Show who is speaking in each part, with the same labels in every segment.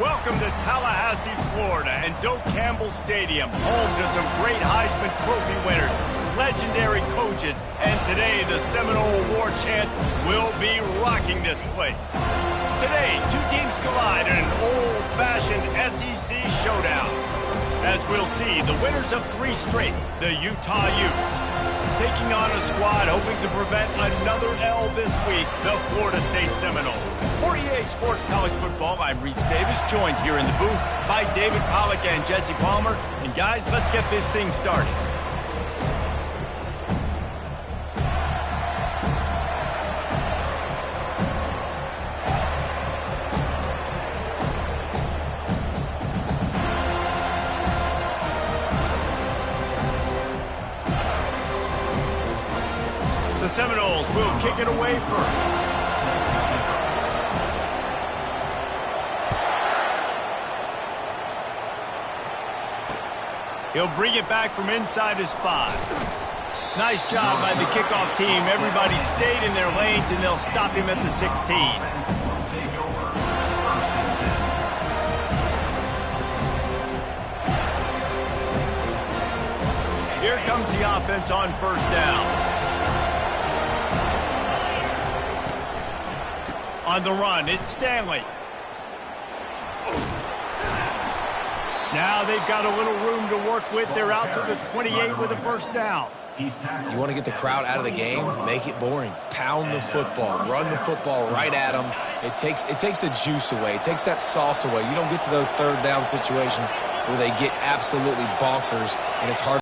Speaker 1: Welcome to Tallahassee, Florida, and Doak Campbell Stadium, home to some great Heisman Trophy winners, legendary coaches, and today the Seminole War Chant will be rocking this place. Today, two teams collide in an old-fashioned SEC showdown. As we'll see, the winners of 3 straight, the Utah Utes, taking on a squad hoping to prevent another L this week, the Florida State Seminoles. For EA Sports College Football, I'm Reese Davis, joined here in the booth by David Pollack and Jesse Palmer. And guys, let's get this thing started. The Seminoles will kick it away first. He'll bring it back from inside his 5. Nice job by the kickoff team. Everybody stayed in their lanes, and they'll stop him at the 16. Here comes the offense on first down. On the run, it's Stanley. Now they've got a little room to work with. They're out to the 28 with a first down.
Speaker 2: You want to get the crowd out of the game? Make it boring. Pound the football. Run the football right at them. It takes the juice away. It takes that sauce away. You don't get to those third down situations where they get absolutely bonkers, and it's hard.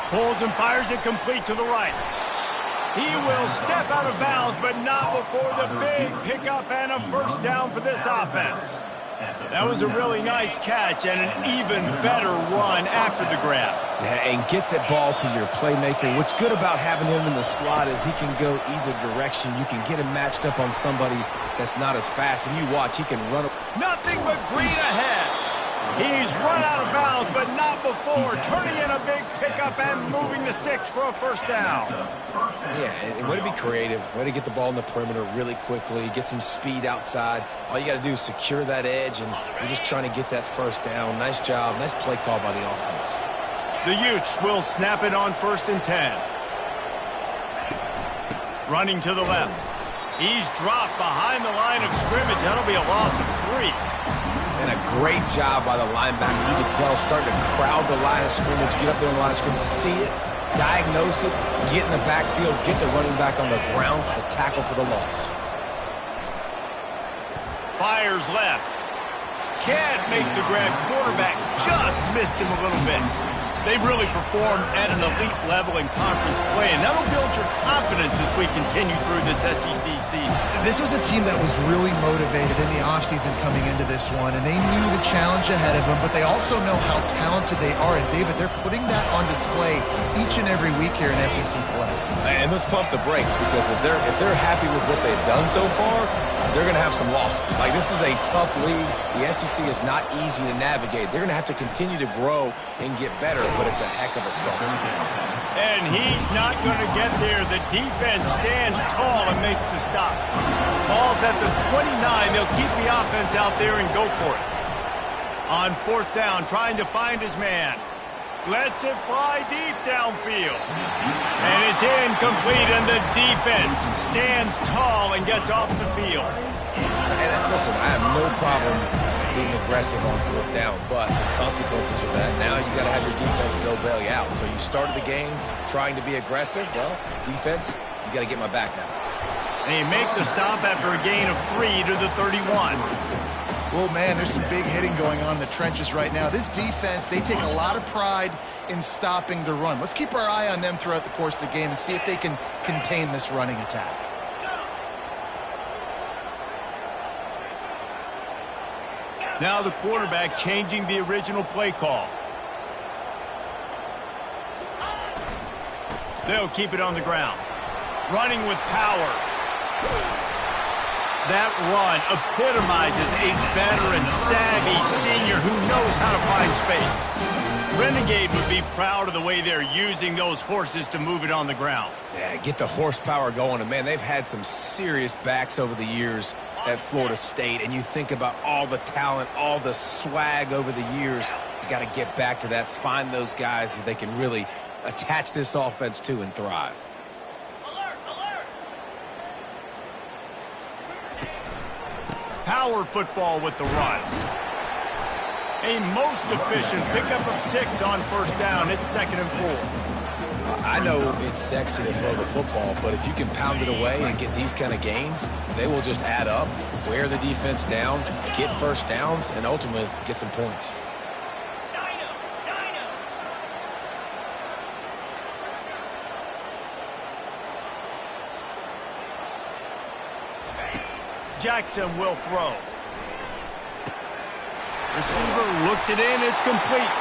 Speaker 1: Pulls and fires it complete to the right. He will step out of bounds, but not before the big pickup and a first down for this offense. That was a really nice catch and an even better run after the grab.
Speaker 2: Yeah, and get that ball to your playmaker. What's good about having him in the slot is he can go either direction. You can get him matched up on somebody that's not as fast, and you watch, he can run.
Speaker 1: Nothing but green ahead. He's run out of bounds, but not before turning in a big pickup and moving the sticks for a first down.
Speaker 2: Yeah, and way to be creative, way to get the ball in the perimeter really quickly, get some speed outside. All you got to do is secure that edge, and you're just trying to get that first down. Nice job, nice play call by the offense.
Speaker 1: The Utes will snap it on 1st and 10. Running to the left. He's dropped behind the line of scrimmage. That'll be a loss of 3.
Speaker 2: And a great job by the linebacker. You can tell, starting to crowd the line of scrimmage, get up there in the line of scrimmage, see it, diagnose it, get in the backfield, get the running back on the ground for the tackle for the loss.
Speaker 1: Fires left. Can't make the grab. Quarterback just missed him a little bit. They've really performed at an elite level in conference play, and that'll build your confidence as we continue through this SEC season.
Speaker 3: This was a team that was really motivated in the offseason coming into this one, and they knew the challenge ahead of them, but they also know how talented they are. And, David, they're putting that on display each and every week here in SEC play.
Speaker 2: And let's pump the brakes, because if they're happy with what they've done so far, they're going to have some losses. Like, this is a tough league. The SEC is not easy to navigate. They're going to have to continue to grow and get better, but it's a heck of a start.
Speaker 1: And he's not going to get there. The defense stands tall and makes the stop. Ball's at the 29. They'll keep the offense out there and go for it. On 4th down, trying to find his man. Lets it fly deep downfield. And it's incomplete, and the defense stands tall and gets off the field.
Speaker 2: And listen, I have no problem being aggressive on 4th down, but the consequences of that, now you got to have your defense go bail you out. So you started the game trying to be aggressive. Well, defense, you got to get my back now.
Speaker 1: And he make the stop after a gain of 3 to the 31.
Speaker 3: Well, man, there's some big hitting going on in the trenches right now. This defense, they take a lot of pride in stopping the run. Let's keep our eye on them throughout the course of the game and see if they can contain this running attack.
Speaker 1: Now the quarterback changing the original play call. They'll keep it on the ground. Running with power. That run epitomizes a veteran, savvy senior who knows how to find space. Renegade would be proud of the way they're using those horses to move it on the ground.
Speaker 2: Yeah, get the horsepower going. And, man, they've had some serious backs over the years at Florida State. And you think about all the talent, all the swag over the years. You got to get back to that, find those guys that they can really attach this offense to and thrive.
Speaker 1: Power football with the run. A most efficient pickup of 6 on first down. It's 2nd and 4.
Speaker 2: I know it's sexy to throw the football, but if you can pound it away and get these kind of gains, they will just add up, wear the defense down, get first downs, and ultimately get some points.
Speaker 1: Jackson will throw. Receiver looks it in. It's complete.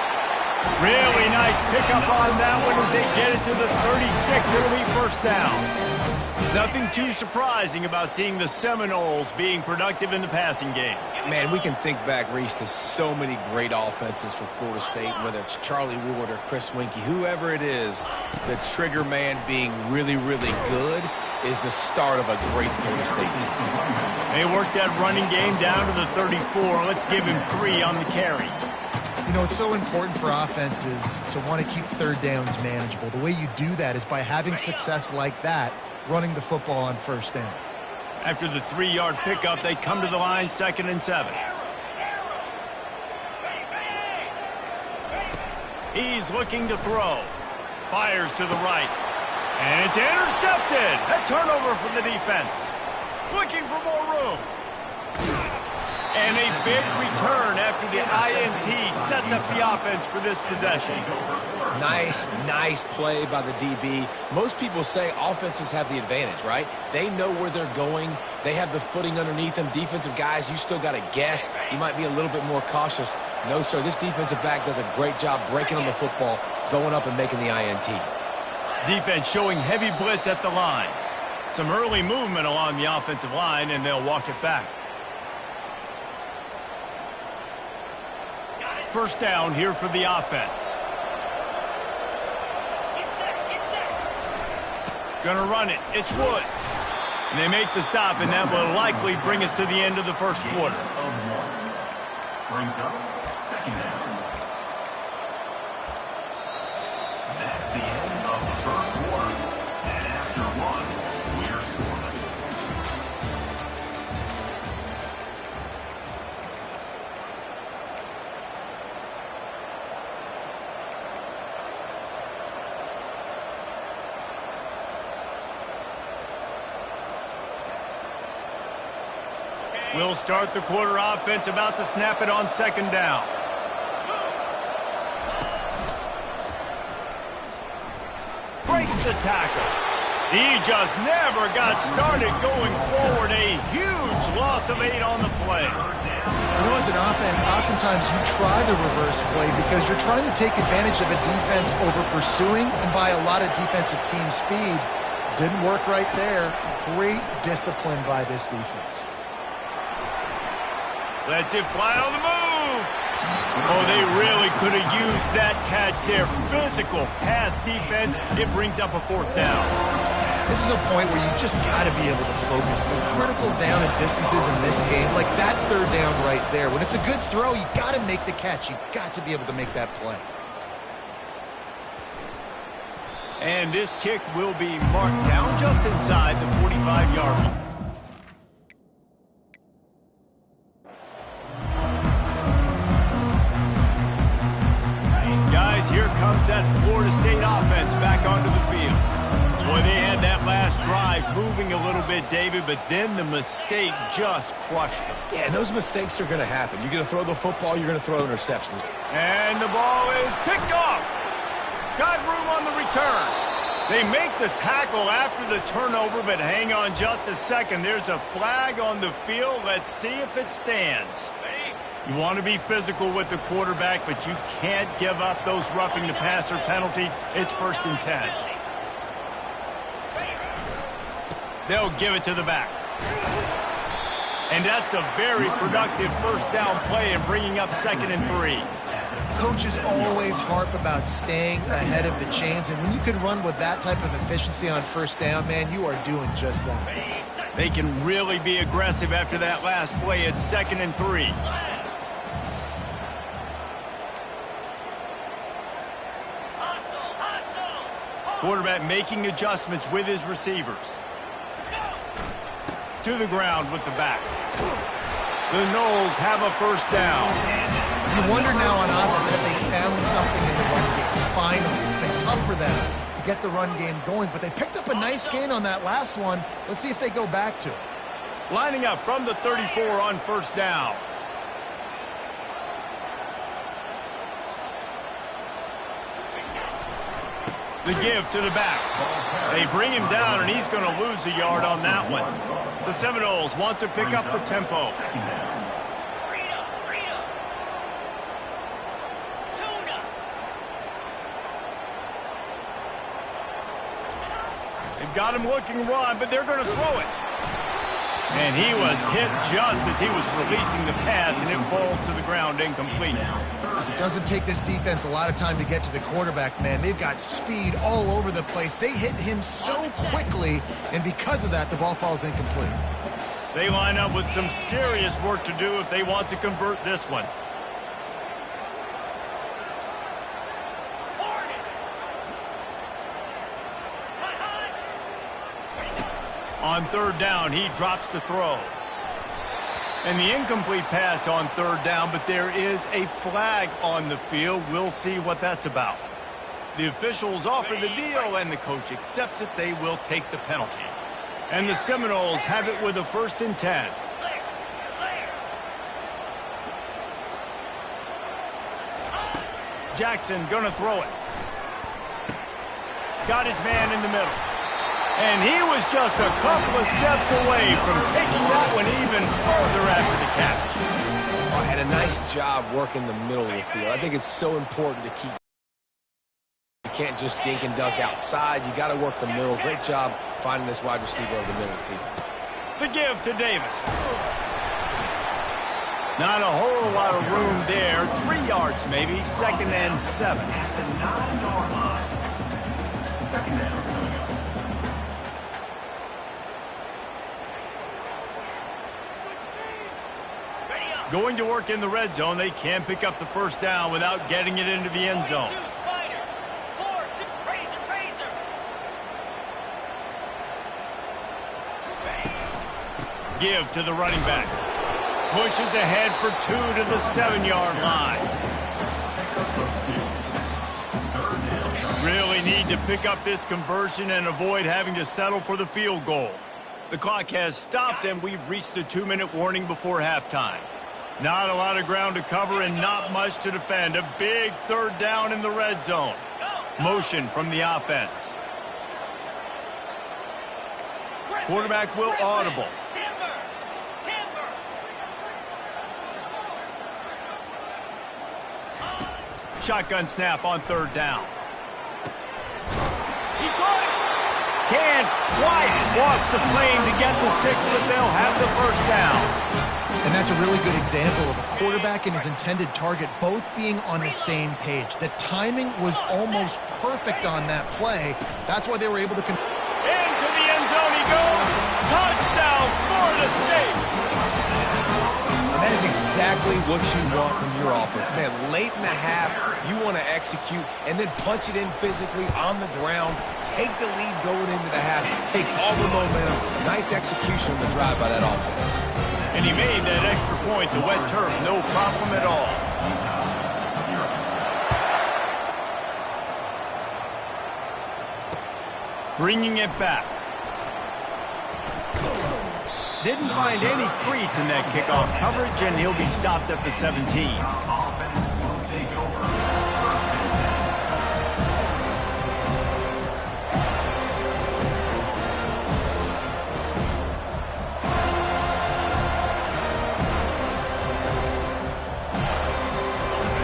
Speaker 1: Really nice pickup on that one as they get it to the 36. It'll be first down. Nothing too surprising about seeing the Seminoles being productive in the passing game.
Speaker 2: Man, we can think back, Reese, to so many great offenses for Florida State, whether it's Charlie Ward or Chris Winkie, whoever it is, the trigger man being really, really good is the start of a great Florida State team.
Speaker 1: They worked that running game down to the 34. Let's give him 3 on the carry.
Speaker 3: You know, it's so important for offenses to want to keep third downs manageable. The way you do that is by having success like that, running the football on first down.
Speaker 1: After the 3-yard pickup, they come to the line, 2nd and 7. He's looking to throw. Fires to the right. And it's intercepted. A turnover for the defense. Looking for more room. And a big return after the INT sets up the offense for this possession.
Speaker 2: Nice play by the DB. Most people say offenses have the advantage, right? They know where they're going. They have the footing underneath them. Defensive guys, you still got to guess. You might be a little bit more cautious. No, sir, this defensive back does a great job breaking on the football, going up and making the INT.
Speaker 1: Defense showing heavy blitz at the line. Some early movement along the offensive line, and they'll walk it back. First down here for the offense. Gonna run it. It's Wood. And they make the stop, and that will likely bring us to the end of the first quarter.
Speaker 4: Brings up 2nd down. That's the end of the first quarter. And after 1, we're scoring.
Speaker 1: We'll start the quarter offense, about to snap it on 2nd down. Breaks the tackle. He just never got started going forward. A huge loss of 8 on the play.
Speaker 3: You know, as an offense, oftentimes you try the reverse play because you're trying to take advantage of a defense over pursuing and by a lot of defensive team speed. Didn't work right there. Great discipline by this defense.
Speaker 1: Lets it fly on the move. Oh, they really could have used that catch there. Physical pass defense. It brings up a 4th down.
Speaker 3: This is a point where you just got to be able to focus. The critical down and distances in this game, like that 3rd down right there. When it's a good throw, you got to make the catch. You got to be able to make that play.
Speaker 1: And this kick will be marked down just inside the 45-yard line. Here comes that Florida State offense back onto the field. Boy, they had that last drive moving a little bit, David, but then the mistake just crushed them.
Speaker 2: Yeah, and those mistakes are going to happen. You're going to throw the football, you're going to throw interceptions.
Speaker 1: And the ball is picked off. Got room on the return. They make the tackle after the turnover, but hang on just a second. There's a flag on the field. Let's see if it stands. You want to be physical with the quarterback, but you can't give up those roughing the passer penalties. It's 1st and 10. They'll give it to the back. And that's a very productive first down play and bringing up 2nd and 3.
Speaker 3: Coaches always harp about staying ahead of the chains, and when you can run with that type of efficiency on first down, man, you are doing just that.
Speaker 1: They can really be aggressive after that last play at 2nd and 3. Quarterback making adjustments with his receivers. To the ground with the back. The Noles have a first down.
Speaker 3: You wonder now on offense that they found something in the run game. Finally, it's been tough for them to get the run game going, but they picked up a nice gain on that last one. Let's see if they go back to it.
Speaker 1: Lining up from the 34 on first down. The give to the back. They bring him down, and he's going to lose a yard on that one. The Seminoles want to pick up the tempo. They've got him looking run, but they're going to throw it. And he was hit just as he was releasing the pass, and it falls to the ground incomplete.
Speaker 3: It doesn't take this defense a lot of time to get to the quarterback, man. They've got speed all over the place. They hit him so quickly, and because of that, the ball falls incomplete.
Speaker 1: They line up with some serious work to do if they want to convert this one. On third down, he drops to throw. And the incomplete pass on third down, but there is a flag on the field. We'll see what that's about. The officials offer the deal, and the coach accepts it. They will take the penalty. And the Seminoles have it with a 1st and 10. Jackson gonna throw it. Got his man in the middle. And he was just a couple of steps away from taking that one even further after the catch.
Speaker 2: And a nice job working the middle of the field. I think it's so important to keep. You can't just dink and dunk outside. You got to work the middle. Great job finding this wide receiver over the middle of the field.
Speaker 1: The give to Davis. Not a whole lot of room there. 3 yards maybe. 2nd and 7.
Speaker 4: At the 9-yard line. 2nd down.
Speaker 1: Going to work in the red zone. They can't pick up the first down without getting it into the end zone. Give to the running back. Pushes ahead for 2 to the 7-yard line. Really need to pick up this conversion and avoid having to settle for the field goal. The clock has stopped, and we've reached the 2-minute warning before halftime. Not a lot of ground to cover and not much to defend. A big 3rd down in the red zone. Motion from the offense. Quarterback will audible. Shotgun snap on 3rd down. He caught it. Can't quite cross the plane to get the 6, but they'll have the first down.
Speaker 3: And that's a really good example of a quarterback and his intended target both being on the same page. The timing was almost perfect on that play. That's why they were able to...
Speaker 1: Into the end zone he goes. Touchdown, Florida State.
Speaker 2: And that is exactly what you want from your offense. Man, late in the half, you want to execute and then punch it in physically on the ground. Take the lead going into the half. Take all the momentum. Nice execution on the drive by that offense.
Speaker 1: And he made that extra point. The wet turf, no problem at all. Bringing it back. Didn't find any crease in that kickoff coverage, and he'll be stopped at the 17.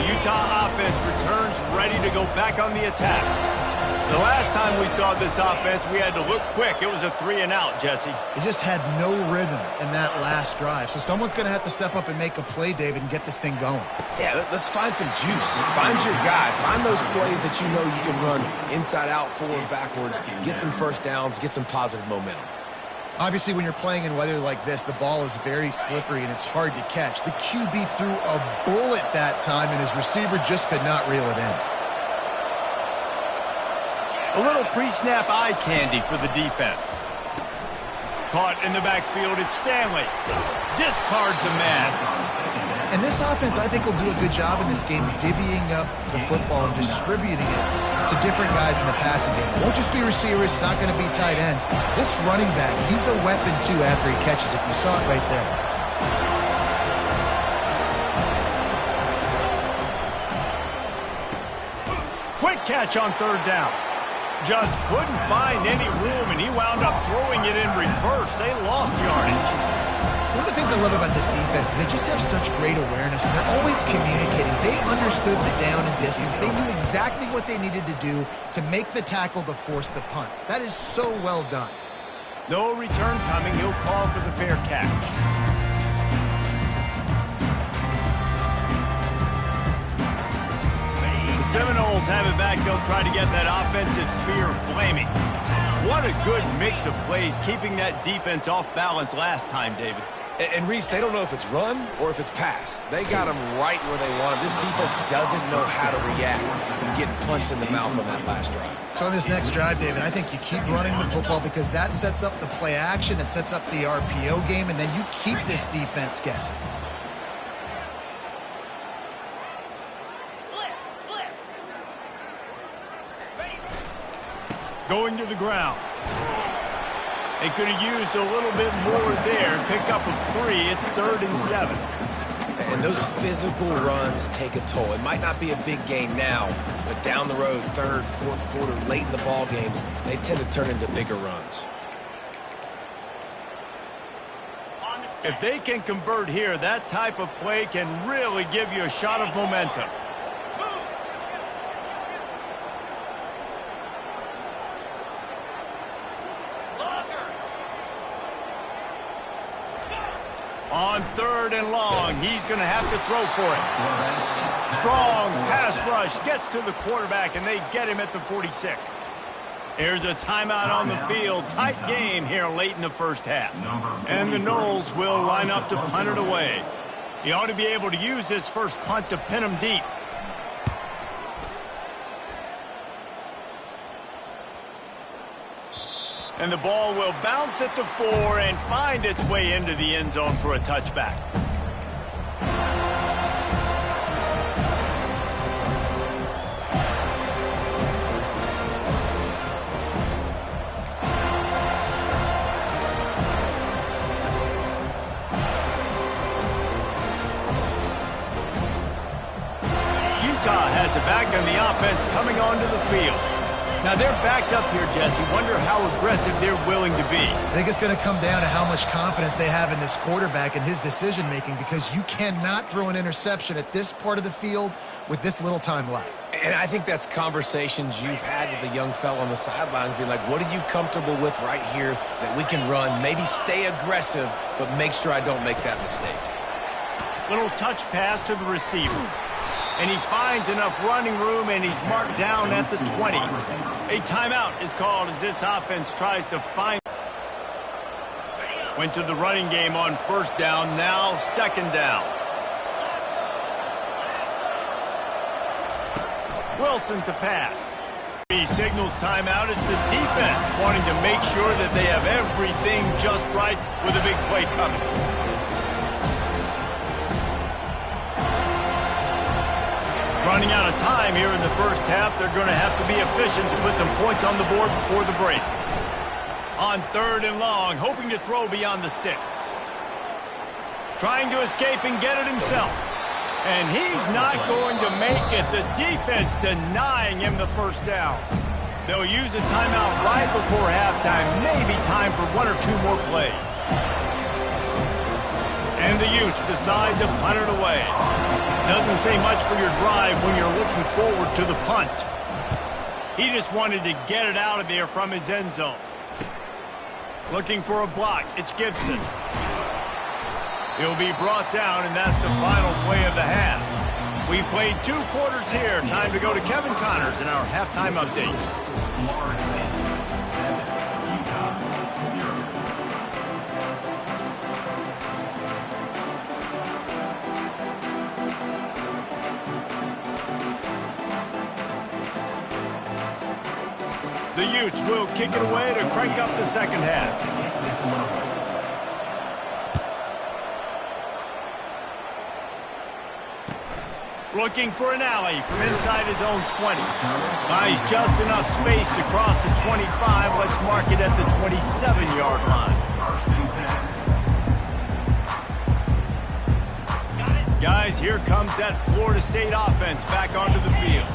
Speaker 1: Utah offense returns ready to go back on the attack. The last time we saw this offense, we had to look quick. It was a 3-and-out, Jesse.
Speaker 3: They just had no rhythm in that last drive. So someone's going to have to step up and make a play, David, and get this thing going.
Speaker 2: Yeah, let's find some juice. Find your guy. Find those plays that you know you can run inside out, forward, backwards. Get some first downs. Get some positive momentum.
Speaker 3: Obviously, when you're playing in weather like this, the ball is very slippery and it's hard to catch. The QB threw a bullet that time, and his receiver just could not reel it in.
Speaker 1: A little pre-snap eye candy for the defense. Caught in the backfield, it's Stanley. Discards a man.
Speaker 3: And this offense, I think, will do a good job in this game divvying up the football and distributing it to different guys in the passing game. It won't just be receivers. It's not going to be tight ends. This running back, he's a weapon, too, after he catches it. You saw it right there.
Speaker 1: Quick catch on third down. Just couldn't find any room, and he wound up throwing it in reverse. They lost yardage.
Speaker 3: One of the things I love about this defense is they just have such great awareness, and they're always communicating. They understood the down and distance. They knew exactly what they needed to do to make the tackle to force the punt. That is so well done.
Speaker 1: No return coming. He'll call for the fair catch. Seminoles have it back. They'll try to get that offensive spear flaming. What a good mix of plays, keeping that defense off balance last time, David.
Speaker 2: And Reese, they don't know if it's run or if it's pass. They got them right where they want them. This defense doesn't know how to react to getting punched in the mouth on that last drive.
Speaker 3: So on this next drive, David, I think you keep running the football because that sets up the play action, it sets up the RPO game, and then you keep this defense guessing.
Speaker 1: Going to the ground. They could have used a little bit more there and pick up a 3. It's 3rd and 7.
Speaker 2: And those physical runs take a toll. It might not be a big gain now, but down the road, 3rd, 4th quarter, late in the ball games, they tend to turn into bigger runs.
Speaker 1: If they can convert here, that type of play can really give you a shot of momentum. On 3rd and long, he's going to have to throw for it. Strong pass rush gets to the quarterback, and they get him at the 46. Here's a timeout on the field. Tight game here late in the first half. And the Noles will line up to punt it away. He ought to be able to use this first punt to pin him deep. And the ball will bounce at the 4 and find its way into the end zone for a touchback. Utah has it back on the offense coming onto the field. Now, they're backed up here, Jesse. Wonder how aggressive they're willing to be.
Speaker 3: I think it's going to come down to how much confidence they have in this quarterback and his decision-making, because you cannot throw an interception at this part of the field with this little time left.
Speaker 2: And I think that's conversations you've had with the young fella on the sidelines, being like, what are you comfortable with right here that we can run? Maybe stay aggressive, but make sure I don't make that mistake.
Speaker 1: Little touch pass to the receiver. And he finds enough running room, and he's marked down at the 20. A timeout is called as this offense tries to find. Went to the running game on 1st down, now 2nd down. Wilson to pass. He signals timeout as the defense wanting to make sure that they have everything just right with a big play coming. Running out of time here in the first half. They're going to have to be efficient to put some points on the board before the break. On 3rd and long, hoping to throw beyond the sticks. Trying to escape and get it himself. And he's not going to make it. The defense denying him the first down. They'll use a timeout right before halftime. Maybe time for 1 or 2 more plays. And the Utes decide to punt it away. Doesn't say much for your drive when you're looking forward to the punt. He just wanted to get it out of there from his end zone. Looking for a block. It's Gibson. He'll be brought down, and that's the final play of the half. We've played 2 quarters here. Time to go to Kevin Connors in our halftime update. The Utes will kick it away to crank up the second half. Looking for an alley from inside his own 20. Buys just enough space to cross the 25. Let's mark it at the 27-yard line. Guys, here comes that Florida State offense back onto the field.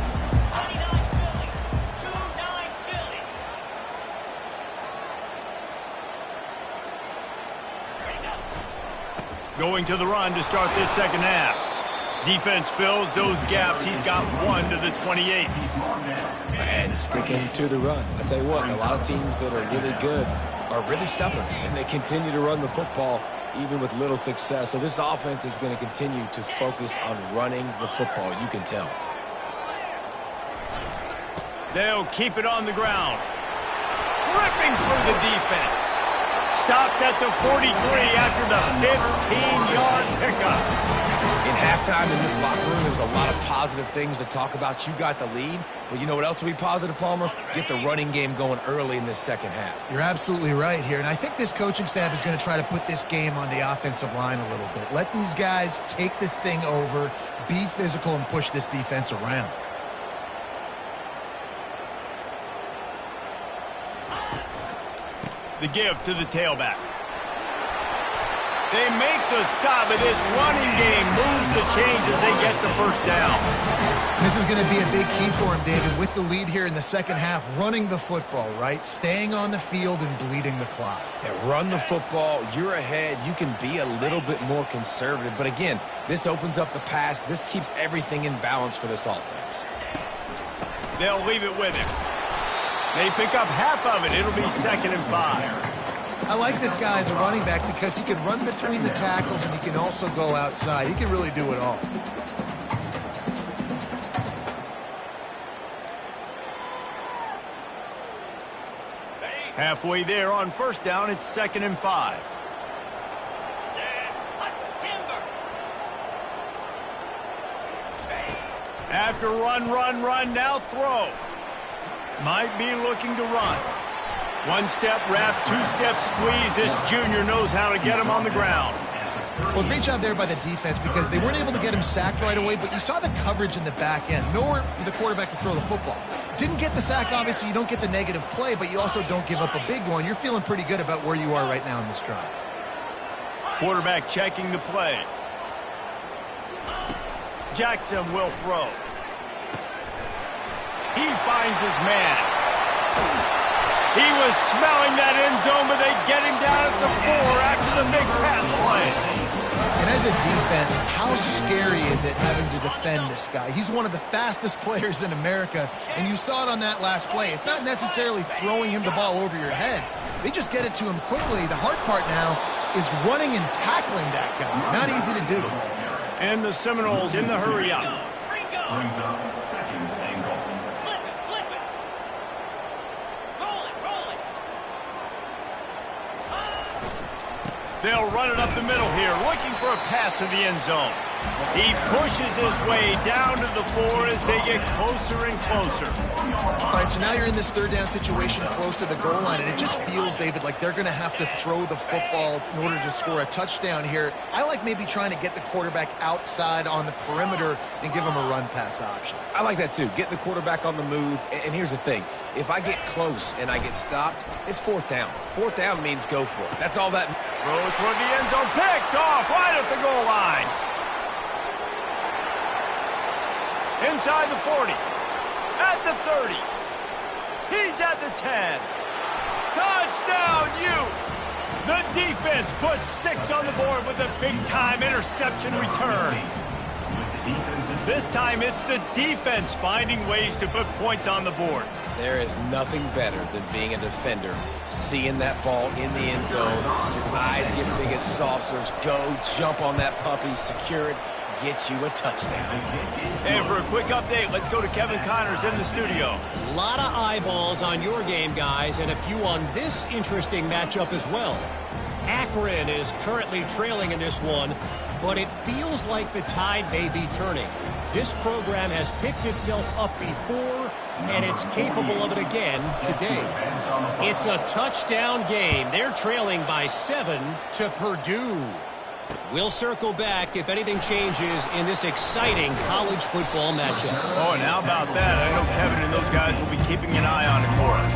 Speaker 1: Going to the run to start this second half. Defense fills those gaps. He's got 1 to the 28.
Speaker 2: And sticking to the run. I tell you what, a lot of teams that are really good are really stubborn, and they continue to run the football even with little success. So this offense is going to continue to focus on running the football. You can tell.
Speaker 1: They'll keep it on the ground. Ripping through the defense. Stopped at the 43 after the 15-yard pickup.
Speaker 2: In halftime in this locker room, there was a lot of positive things to talk about. You got the lead, but you know what else will be positive, Palmer? Get the running game going early in this second half.
Speaker 3: You're absolutely right here, and I think this coaching staff is going to try to put this game on the offensive line a little bit. Let these guys take this thing over, be physical, and push this defense around.
Speaker 1: The give to the tailback. They make the stop, and this running game moves the chains as they get the first down.
Speaker 3: This is going to be a big key for him, David, with the lead here in the second half, running the football, right? Staying on the field and bleeding the clock.
Speaker 2: Yeah, run the football. You're ahead. You can be a little bit more conservative. But again, this opens up the pass. This keeps everything in balance for this offense.
Speaker 1: They'll leave it with him. They pick up half of it. It'll be 2nd and 5.
Speaker 3: I like this guy as a running back because he can run between the tackles and he can also go outside. He can really do it all.
Speaker 1: Halfway there on first down, it's 2nd and 5. After run, now throw. Might be looking to run. 1-step wrap, 2-step squeeze. This junior knows how to get him on the ground.
Speaker 3: Well, great job there by the defense because they weren't able to get him sacked right away, but you saw the coverage in the back end. Nowhere for the quarterback to throw the football. Didn't get the sack, obviously. You don't get the negative play, but you also don't give up a big one. You're feeling pretty good about where you are right now in this drive.
Speaker 1: Quarterback checking the play. Jackson will throw. He finds his man. He was smelling that end zone, but they get him down at the 4 after the big pass play.
Speaker 3: And as a defense, how scary is it having to defend this guy? He's one of the fastest players in America, and you saw it on that last play. It's not necessarily throwing him the ball over your head. They just get it to him quickly. The hard part now is running and tackling that guy. Not easy to do.
Speaker 1: And the Seminoles in the hurry up.
Speaker 4: Brings up 2nd and goal.
Speaker 5: Flip it. Roll it.
Speaker 1: They'll run it up the middle here, looking for a path to the end zone. He pushes his way down to the 4 as they get closer and closer.
Speaker 3: All right, so now you're in this 3rd down situation close to the goal line, and it just feels, David, like they're going to have to throw the football in order to score a touchdown here. I like maybe trying to get the quarterback outside on the perimeter and give him a run-pass option.
Speaker 2: I like that too. Get the quarterback on the move. And here's the thing. If I get close and I get stopped, it's 4th down. 4th down means go for it. That's all that.
Speaker 1: Throw toward the end zone. Picked off right at the goal line. Inside the 40. At the 30. He's at the 10. Touchdown, Utes! The defense puts 6 on the board with a big-time interception return. This time it's the defense finding ways to put points on the board.
Speaker 2: There is nothing better than being a defender, seeing that ball in the end zone, your eyes get big as saucers, go jump on that puppy, secure it, get you a touchdown.
Speaker 1: And for a quick update, let's go to Kevin Connors in the studio.
Speaker 6: A lot of eyeballs on your game, guys, and a few on this interesting matchup as well. Akron is currently trailing in this one, but it feels like the tide may be turning. This program has picked itself up before, and it's capable of it again today. It's a touchdown game. They're trailing by 7 to Purdue. We'll circle back if anything changes in this exciting college football matchup.
Speaker 1: Oh, and how about that? I know Kevin and those guys will be keeping an eye on it for us.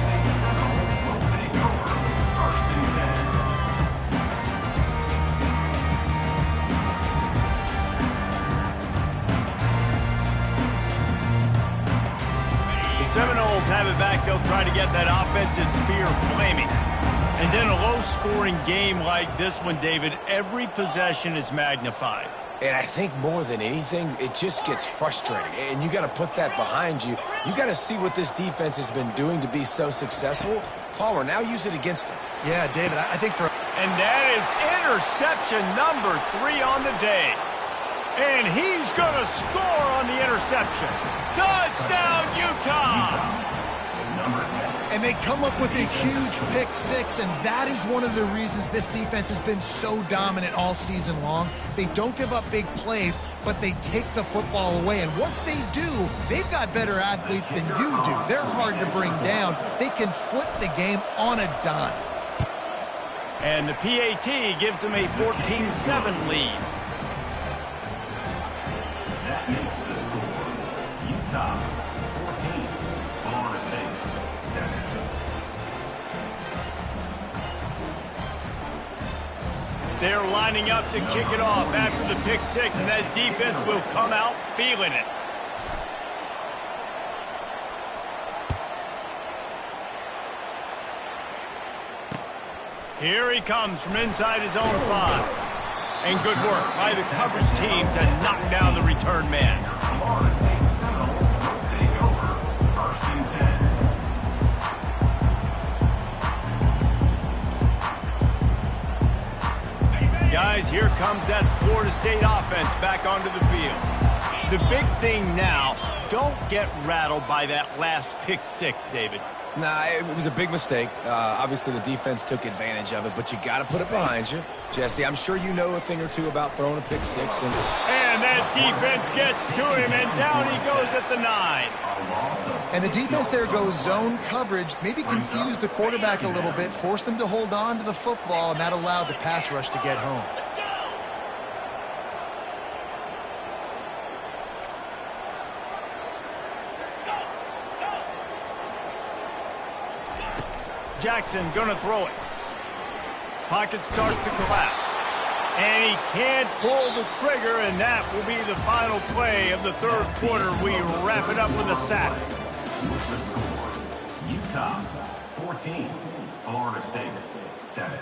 Speaker 1: Seminoles have it back. They'll try to get that offensive spear flaming. And then a low-scoring game like this one, David, every possession is magnified.
Speaker 2: And I think more than anything, it just gets frustrating. And you got to put that behind you. You got to see what this defense has been doing to be so successful. Palmer, now use it against them.
Speaker 3: Yeah, David, I think for...
Speaker 1: And that is interception number 3 on the day. And he's going to score on the interception. Touchdown, Utah!
Speaker 3: And they come up with a huge pick 6, and that is one of the reasons this defense has been so dominant all season long. They don't give up big plays, but they take the football away. And once they do, they've got better athletes than you do. They're hard to bring down. They can flip the game on a dime.
Speaker 1: And the PAT gives them a 14-7 lead.
Speaker 4: That makes the score Utah 14, Florida State 7.
Speaker 1: They're lining up to kick it off after the pick 6, and that defense will come out feeling it. Here he comes from inside his own 5. And good work by the coverage team to knock down the return man.
Speaker 4: Florida State Seminoles will take over 1st and 10.
Speaker 1: Guys, here comes that Florida State offense back onto the field. The big thing now, don't get rattled by that last pick 6, David.
Speaker 2: Nah, it was a big mistake. Obviously, the defense took advantage of it, but you got to put it behind you. Jesse, I'm sure you know a thing or two about throwing a pick 6. And
Speaker 1: that defense gets to him, and down he goes at the 9.
Speaker 3: And the defense there goes zone coverage, maybe confused the quarterback a little bit, forced him to hold on to the football, and that allowed the pass rush to get home.
Speaker 1: Jackson gonna throw it. Pocket starts to collapse. And he can't pull the trigger, and that will be the final play of the 3rd quarter. We wrap it up with a sack.
Speaker 4: The score Utah 14, Florida State 7.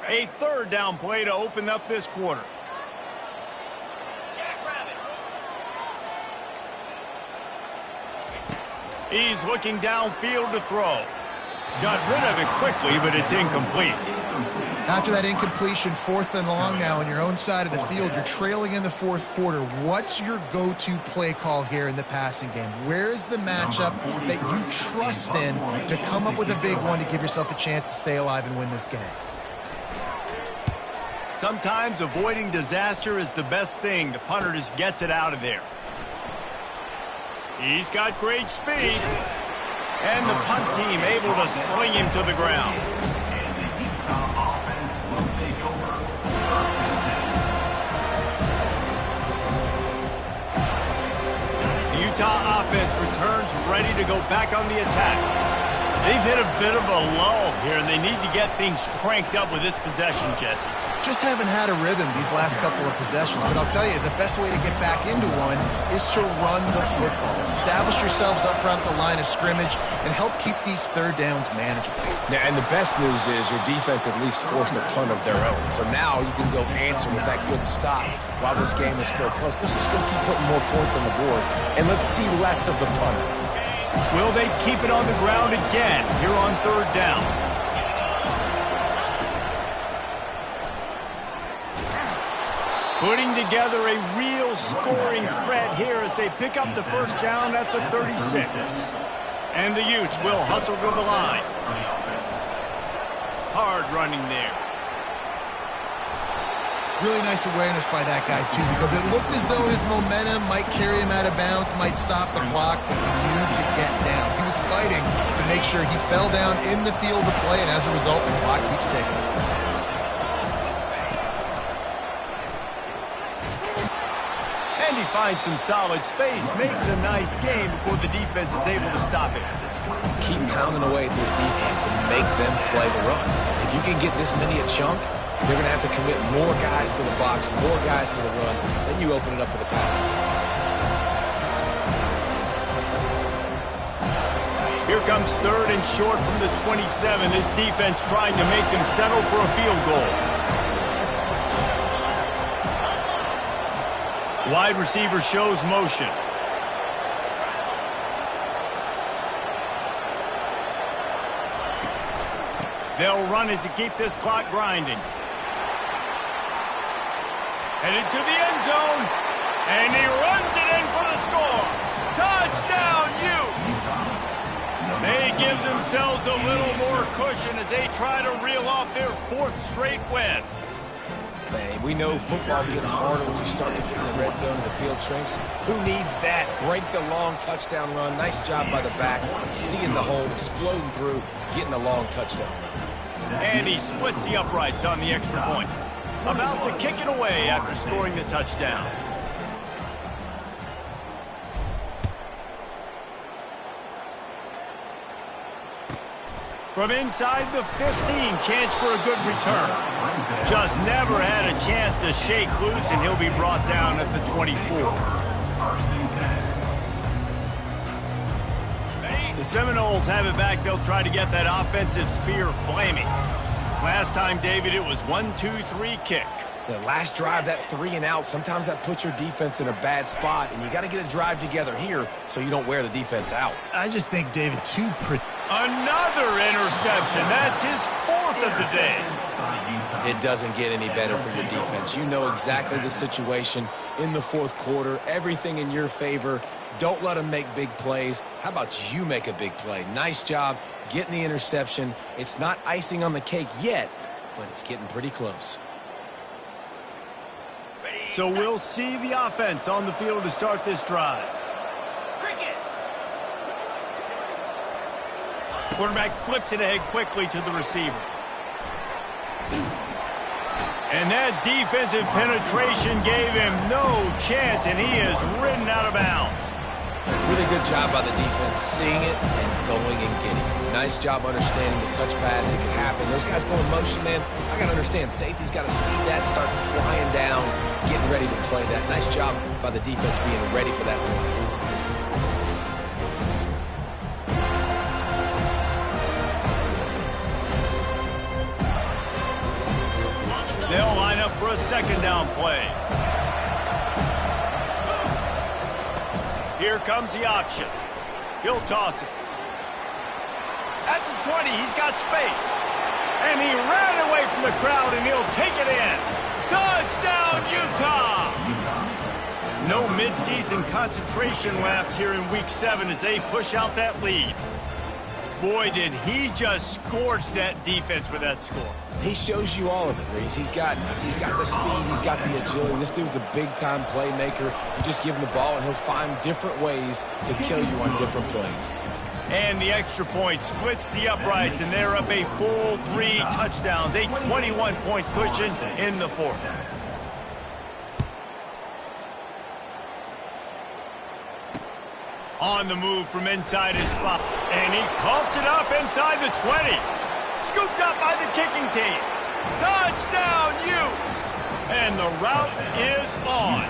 Speaker 1: A 3rd down play to open up this quarter. He's looking downfield to throw. Got rid of it quickly, but it's incomplete.
Speaker 3: After that incompletion, 4th and long now on your own side of the field, you're trailing in the 4th quarter. What's your go-to play call here in the passing game? Where's the matchup that you trust in to come up with a big one to give yourself a chance to stay alive and win this game?
Speaker 1: Sometimes avoiding disaster is the best thing. The punter just gets it out of there. He's got great speed. And the punt team able to sling him to the ground.
Speaker 4: And the Utah offense will take over 1st and 10.
Speaker 1: The Utah offense returns ready to go back on the attack. They've hit a bit of a lull here, and they need to get things cranked up with this possession, Jesse.
Speaker 3: Just haven't had a rhythm these last couple of possessions, but I'll tell you, the best way to get back into one is to run the football. Establish yourselves up front at the line of scrimmage and help keep these third downs manageable.
Speaker 2: Yeah, and the best news is your defense at least forced a punt of their own. So now you can go answer with that good stop while this game is still close. Let's just go keep putting more points on the board, and let's see less of the punter.
Speaker 1: Will they keep it on the ground again here on third down? Putting together a real scoring threat here as they pick up the first down at the 36. And the Utes will hustle to the line. Hard running there.
Speaker 3: Really nice awareness by that guy, too, because it looked as though his momentum might carry him out of bounds, might stop the clock, but he knew to get down. He was fighting to make sure he fell down in the field of play, and as a result, the clock keeps ticking.
Speaker 1: And he finds some solid space, makes a nice game before the defense is able to stop it.
Speaker 2: Keep pounding away at this defense and make them play the run. If you can get this many a chunk, they're going to have to commit more guys to the box, more guys to the run. Then you open it up for the passing game.
Speaker 1: Here comes third and short from the 27. This defense trying to make them settle for a field goal. Wide receiver shows motion. They'll run it to keep this clock grinding. Headed to the end zone, and he runs it in for the score. Touchdown, Utes! They give themselves a little more cushion as they try to reel off their fourth straight win.
Speaker 2: Man, we know football gets harder when you start to get in the red zone and the field shrinks. Who needs that? Break the long touchdown run. Nice job by the back. Seeing the hole, exploding through, getting a long touchdown run.
Speaker 1: And he splits the uprights on the extra point. About to kick it away after scoring the touchdown. From inside the 15, chance for a good return. Just never had a chance to shake loose, and he'll be brought down at the 24. The Seminoles have it back. They'll try to get that offensive spear flaming. Last time, David, it was 1-2-3 kick.
Speaker 2: The last drive, that 3 and out, sometimes that puts your defense in a bad spot, and you got to get a drive together here so you don't wear the defense out.
Speaker 3: I just think, David,
Speaker 1: Another interception. That's his fourth of the day.
Speaker 2: It doesn't get any better for your defense. You know exactly the situation in the fourth quarter. Everything in your favor. Don't let them make big plays. How about you make a big play? Nice job getting the interception. It's not icing on the cake yet, but it's getting pretty close.
Speaker 1: So we'll see the offense on the field to start this drive. Quarterback flips it ahead quickly to the receiver. And that defensive penetration gave him no chance, and he is ridden out of bounds.
Speaker 2: Really good job by the defense, seeing it and going and getting it. Nice job understanding the touch pass. It can happen. Those guys go in motion, man. I got to understand. Safety's got to see that, start flying down, getting ready to play that. Nice job by the defense being ready for that play.
Speaker 1: They'll line up for a second down play. Here comes the option. He'll toss it. At the 20, he's got space. And he ran away from the crowd, and he'll take it in. Touchdown, Utah! No midseason concentration laps here in Week 7 as they push out that lead. Boy, did he just scorch that defense with that score.
Speaker 2: He shows you all of it, Reese. He's got the speed, he's got the agility. This dude's a big-time playmaker. You just give him the ball, and he'll find different ways to kill you on different plays.
Speaker 1: And the extra point splits the uprights, and they're up a full 3 touchdowns, a 21-point cushion in the fourth. On the move from inside his spot. And he coughs it up inside the 20. Scooped up by the kicking team. Touchdown, Utes! And the route is on.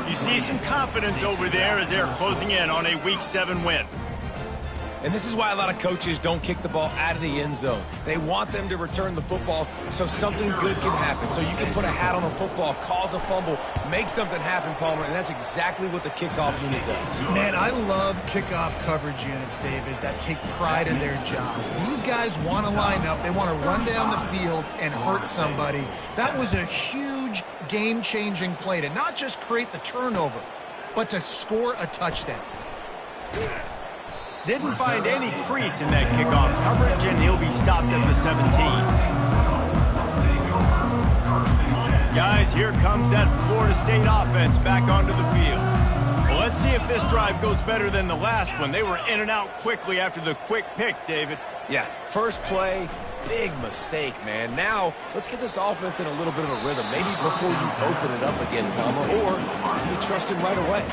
Speaker 1: You see some confidence over there as they're closing in on a Week 7 win.
Speaker 2: And this is why a lot of coaches don't kick the ball out of the end zone. They want them to return the football so something good can happen. So you can put a hat on a football, cause a fumble, make something happen, Palmer, and that's exactly what the kickoff unit does.
Speaker 3: Man, I love kickoff coverage units, David, that take pride in their jobs. These guys want to line up. They want to run down the field and hurt somebody. That was a huge game-changing play to not just create the turnover, but to score a touchdown.
Speaker 1: Didn't find any crease in that kickoff coverage, and he'll be stopped at the 17. Guys, here comes that Florida State offense back onto the field. Well, let's see if this drive goes better than the last one. They were in and out quickly after the quick pick, David.
Speaker 2: Yeah, first play, big mistake, man. Now, let's get this offense in a little bit of a rhythm. Maybe before you open it up again, Palmer, or do you trust him right away?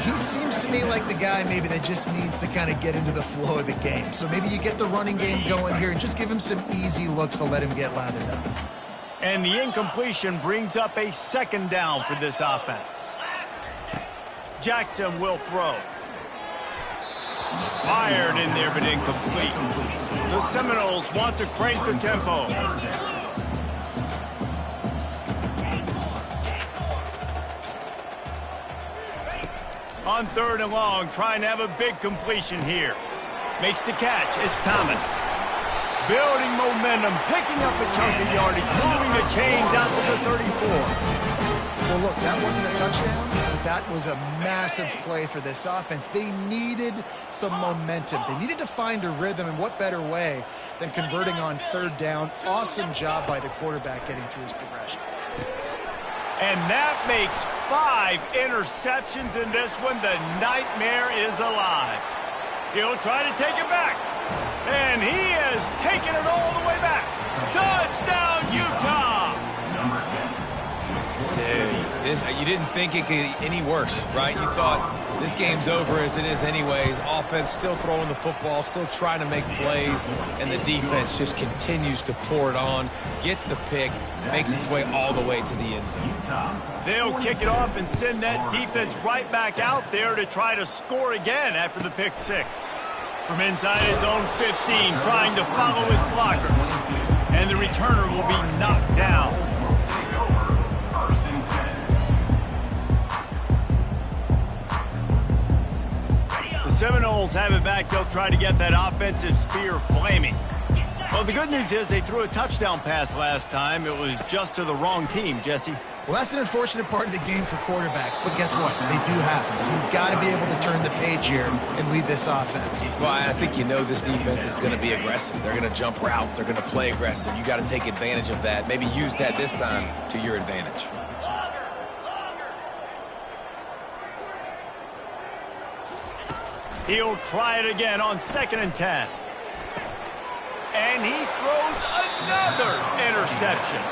Speaker 3: He seems to me like the guy maybe that just needs to kind of get into the flow of the game. So maybe you get the running game going here and just give him some easy looks to let him get lathered up.
Speaker 1: And the incompletion brings up a second down for this offense. Jackson will throw. Fired in there, but incomplete. The Seminoles want to crank the tempo. On 3rd and long, trying to have a big completion here. Makes the catch. It's Thomas. Building momentum, picking up a chunk of yardage, moving the chains out to the 34.
Speaker 3: Well, look, that wasn't a touchdown, but that was a massive play for this offense. They needed some momentum. They needed to find a rhythm, and what better way than converting on 3rd down. Awesome job by the quarterback getting through his progression.
Speaker 1: And that makes 5 interceptions in this one. The nightmare is alive. He'll try to take it back. And he is taking it all the way back. Touchdown, Utah!
Speaker 2: Dude, you didn't think it could get any worse, right? You thought this game's over as it is anyways. Offense still throwing the football, still trying to make plays, and the defense just continues to pour it on, gets the pick, makes its way all the way to the end zone.
Speaker 1: They'll kick it off and send that defense right back out there to try to score again after the pick 6. From inside his own 15, trying to follow his blockers. And the returner will be knocked down. The Seminoles have it back. They'll try to get that offensive spear flaming. Well, the good news is they threw a touchdown pass last time. It was just to the wrong team, Jesse.
Speaker 3: Well, that's an unfortunate part of the game for quarterbacks, but guess what? They do happen. So you've got to be able to turn the page here and lead this offense.
Speaker 2: Well, I think you know this defense is going to be aggressive. They're going to jump routes. They're going to play aggressive. You got to take advantage of that. Maybe use that this time to your advantage.
Speaker 1: He'll try it again on 2nd and 10. And he throws another interception.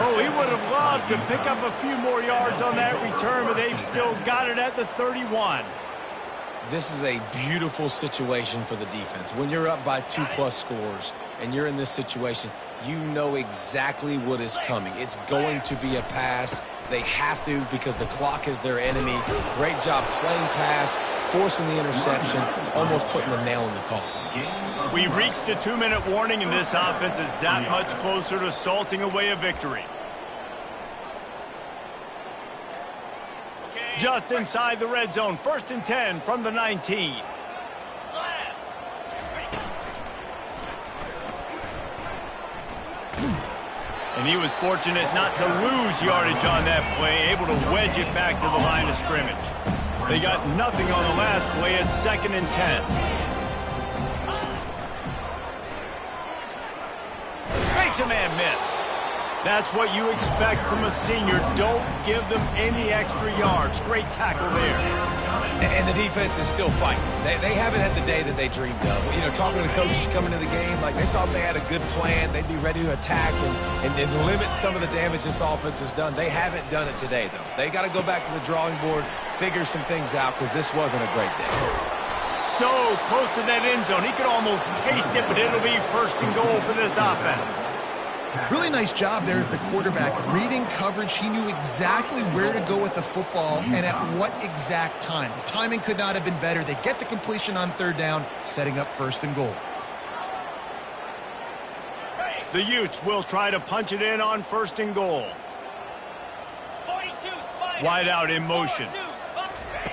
Speaker 1: Oh, he would have loved to pick up a few more yards on that return, but they've still got it at the 31.
Speaker 2: This is a beautiful situation for the defense. When you're up by 2+ scores and you're in this situation, you know exactly what is coming. It's going to be a pass. They have to because the clock is their enemy. Great job playing pass, forcing the interception, almost putting the nail in the coffin.
Speaker 1: We've reached the 2-minute warning, and this offense is that much closer to salting away a victory. Just inside the red zone, 1st and 10 from the 19. And he was fortunate not to lose yardage on that play, able to wedge it back to the line of scrimmage. They got nothing on the last play at 2nd and 10. Makes a man miss. That's what you expect from a senior. Don't give them any extra yards. Great tackle there.
Speaker 2: And the defense is still fighting. They haven't had the day that they dreamed of. You know, talking to the coaches coming into the game, like they thought they had a good plan. They'd be ready to attack and limit some of the damage this offense has done. They haven't done it today, though. They got to go back to the drawing board, figure some things out, because this wasn't a great day.
Speaker 1: So close to that end zone. He could almost taste it, but it'll be first and goal for this offense.
Speaker 3: Really nice job there of the quarterback. Reading coverage, he knew exactly where to go with the football and at what exact time. The timing could not have been better. They get the completion on third down, setting up first and goal.
Speaker 1: The Utes will try to punch it in on first and goal.
Speaker 5: 42, Spider.
Speaker 1: Wide out in motion.
Speaker 5: 42, Spider.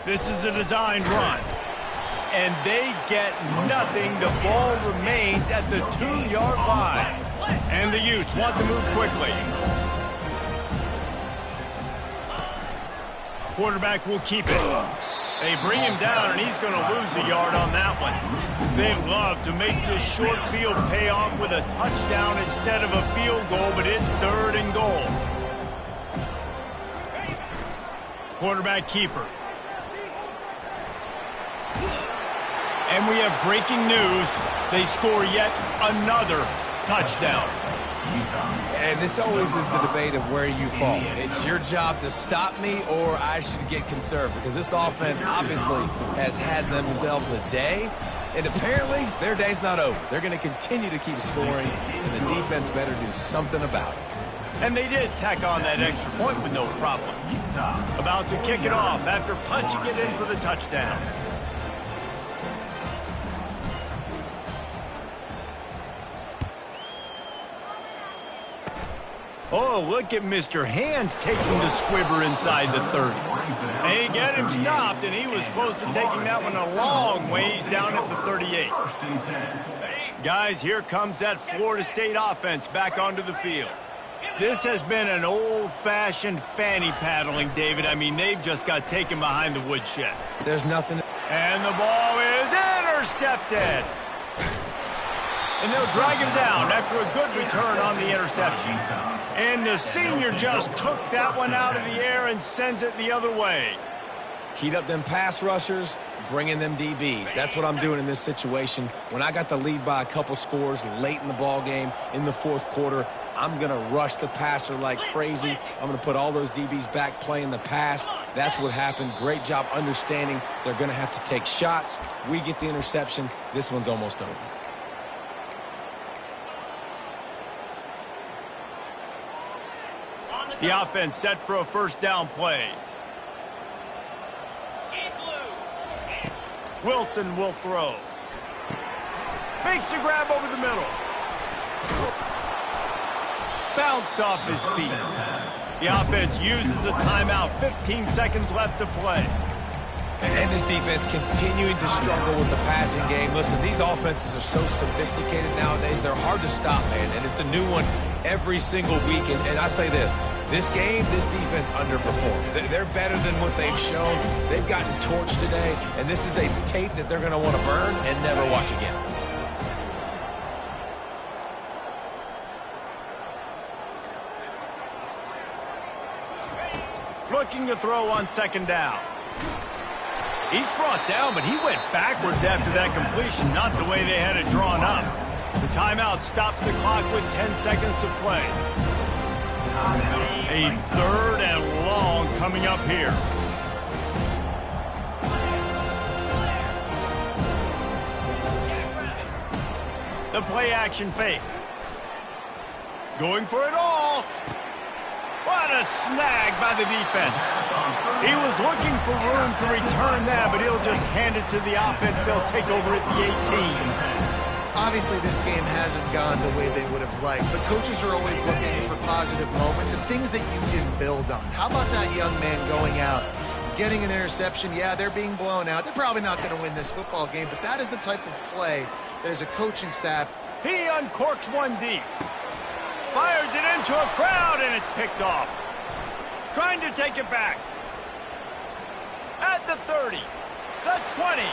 Speaker 1: This is a designed run. And they get nothing. The ball remains at the 2-yard line. And the Utes want to move quickly. Quarterback will keep it. They bring him down, and he's going to lose a yard on that one. They love to make this short field pay off with a touchdown instead of a field goal, but it's third and goal. Quarterback keeper. And we have breaking news. They score yet another touchdown.
Speaker 2: And this always is the debate of where you fall. It's your job to stop me, or I should get conserved, because this offense obviously has had themselves a day, and apparently their day's not over. They're going to continue to keep scoring, and the defense better do something about it.
Speaker 1: And they did tack on that extra point with no problem. About to kick it off after punching it in for the touchdown. Oh, look at Mr. Hands taking the squibber inside the 30. They get him stopped, and he was close to taking that one a long ways down at the 38. Guys, here comes that Florida State offense back onto the field. This has been an old-fashioned fanny paddling, David. I mean, they've just got taken behind the woodshed.
Speaker 2: There's nothing.
Speaker 1: And the ball is intercepted. And they'll drag him down after a good return on the interception. And the senior just took that one out of the air and sends it the other way.
Speaker 2: Heat up them pass rushers, bring in them DBs. That's what I'm doing in this situation. When I got the lead by a couple scores late in the ball game in the fourth quarter, I'm going to rush the passer like crazy. I'm going to put all those DBs back playing the pass. That's what happened. Great job understanding they're going to have to take shots. We get the interception. This one's almost over.
Speaker 1: The offense set for a first down play. Wilson will throw. Makes a grab over the middle. Bounced off his feet. The offense uses a timeout. 15 seconds left to play.
Speaker 2: And this defense continuing to struggle with the passing game. Listen, these offenses are so sophisticated nowadays. They're hard to stop, man. And it's a new one every single week. And I say this game, this defense underperformed. They're better than what they've shown. They've gotten torched today. And this is a tape that they're going to want to burn and never watch again.
Speaker 1: Looking to throw on second down. He's brought down, but he went backwards after that completion, not the way they had it drawn up. The timeout stops the clock with 10 seconds to play. A third and long coming up here. The play action fake. Going for it all. What a snag by the defense. He was looking for room to return that, but he'll just hand it to the offense. They'll take over at the 18.
Speaker 3: Obviously, this game hasn't gone the way they would have liked, but coaches are always looking for positive moments and things that you can build on. How about that young man going out, getting an interception? Yeah, they're being blown out. They're probably not going to win this football game, but that is the type of play that as a coaching staff.
Speaker 1: He uncorks one deep. Fires it into a crowd, and it's picked off. Trying to take it back. At the 30, the 20.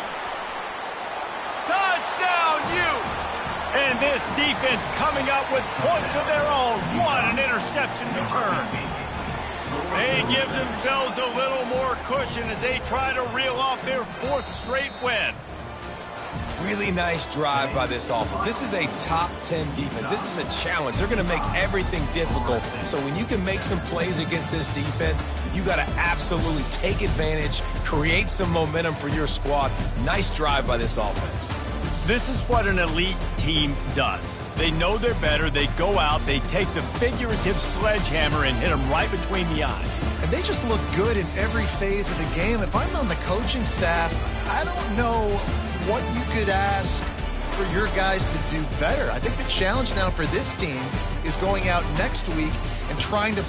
Speaker 1: Touchdown, Utes! And this defense coming up with points of their own. What an interception return. They give themselves a little more cushion as they try to reel off their fourth straight win.
Speaker 2: Really nice drive by this offense. This is a top 10 defense. This is a challenge. They're going to make everything difficult. So when you can make some plays against this defense, you got to absolutely take advantage, create some momentum for your squad. Nice drive by this offense.
Speaker 1: This is what an elite team does. They know they're better. They go out, they take the figurative sledgehammer and hit them right between the eyes.
Speaker 3: And they just look good in every phase of the game. If I'm on the coaching staff, I don't know what you could ask for your guys to do better. I think the challenge now for this team is going out next week and trying to